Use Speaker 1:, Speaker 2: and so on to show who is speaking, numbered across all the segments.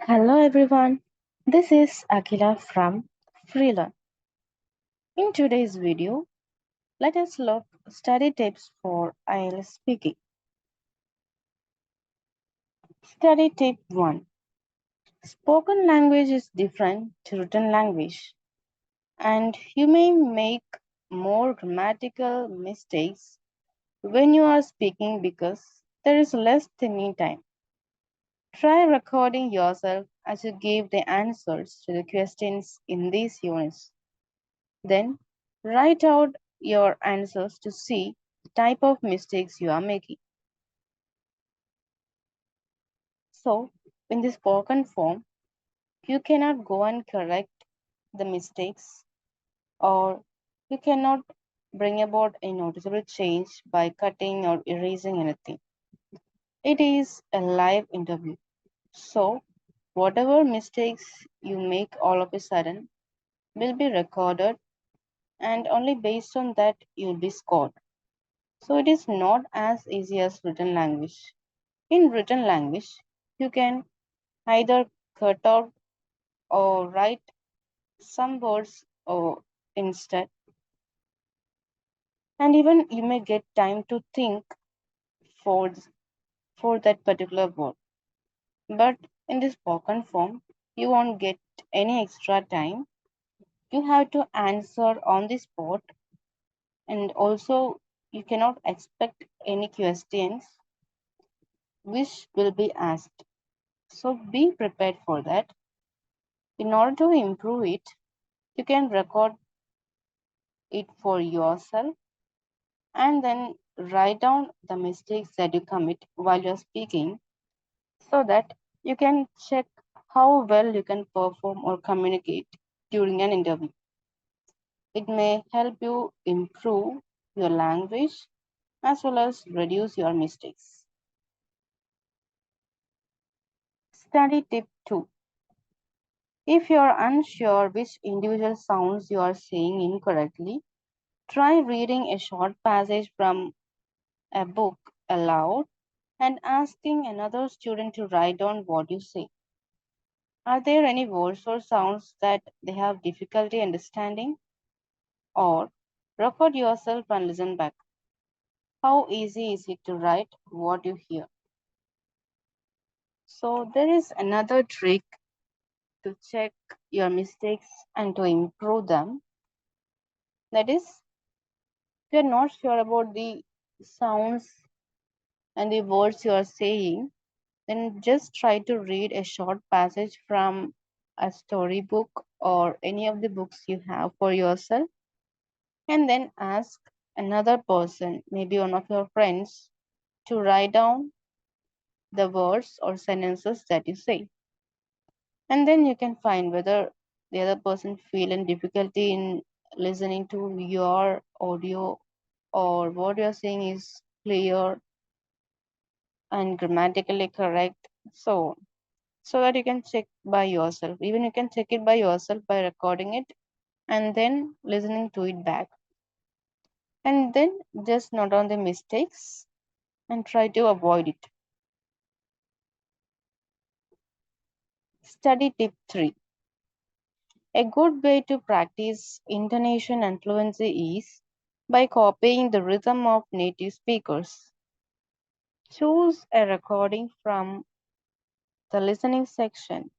Speaker 1: Hello everyone, this is Akila from Freelan. In today's video, let us look study tips for IELTS speaking. Study tip 1. Spoken language is different to written language and you may make more grammatical mistakes when you are speaking because there is less thinking time. Try recording yourself as you give the answers to the questions in these units. Then write out your answers to see the type of mistakes you are making. So, in the spoken form, you cannot go and correct the mistakes or you cannot bring about a noticeable change by cutting or erasing anything. It is a live interview. So, whatever mistakes you make all of a sudden will be recorded and only based on that you'll be scored. So it is not as easy as written language. In written language, you can either cut out or write some words or instead, and even you may get time to think for for that particular word. But in the spoken form, you won't get any extra time. You have to answer on the spot, and also you cannot expect any questions which will be asked. So be prepared for that. In order to improve it, you can record it for yourself and then write down the mistakes that you commit while you're speaking so that you can check how well you can perform or communicate during an interview. It may help you improve your language as well as reduce your mistakes. Study tip 2. If you are unsure which individual sounds you are saying incorrectly, try reading a short passage from a book aloud and asking another student to write down what you say. Are there any words or sounds that they have difficulty understanding? Or record yourself and listen back. How easy is it to write what you hear? So, there is another trick to check your mistakes and to improve them. That is, if you're not sure about the sounds and the words you are saying, then just try to read a short passage from a storybook or any of the books you have for yourself, and then ask another person, maybe one of your friends, to write down the words or sentences that you say. And then you can find whether the other person feel any difficulty in listening to your audio or what you're saying is clear and grammatically correct. So that you can check by yourself. Even you can check it by yourself by recording it and then listening to it back. And then just note down the mistakes and try to avoid it. Study tip 3. A good way to practice intonation and fluency is by copying the rhythm of native speakers. Choose a recording from the listening section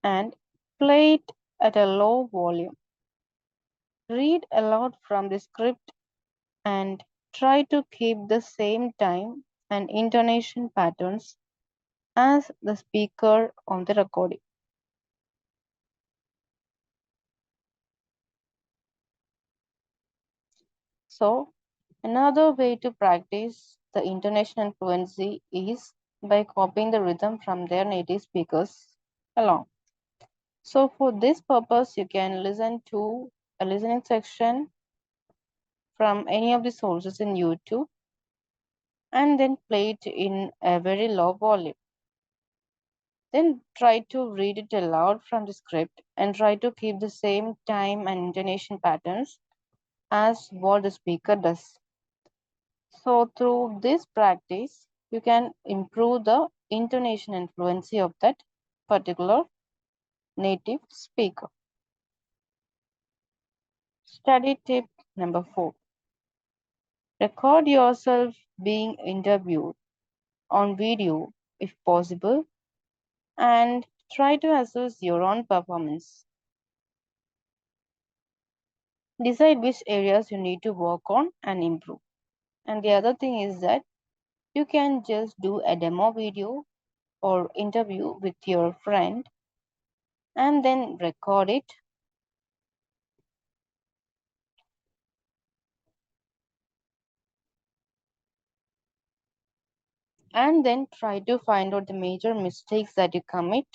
Speaker 1: and play it at a low volume. Read aloud from the script and try to keep the same time and intonation patterns as the speaker on the recording. So, another way to practice the intonation and fluency is by copying the rhythm from their native speakers along. So, for this purpose, you can listen to a listening section from any of the sources in YouTube and then play it in a very low volume. Then try to read it aloud from the script and try to keep the same time and intonation patterns as what the speaker does. So, through this practice, you can improve the intonation and fluency of that particular native speaker. Study tip number 4. Record yourself being interviewed on video if possible and try to assess your own performance. Decide which areas you need to work on and improve. And the other thing is that you can just do a demo video or interview with your friend and then record it and then try to find out the major mistakes that you commit.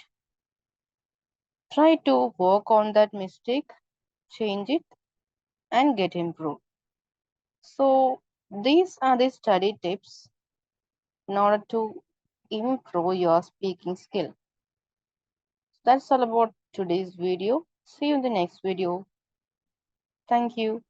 Speaker 1: Try to work on that mistake, change it, and get improved. So, these are the study tips in order to improve your speaking skill. That's all about today's video. See you in the next video. Thank you.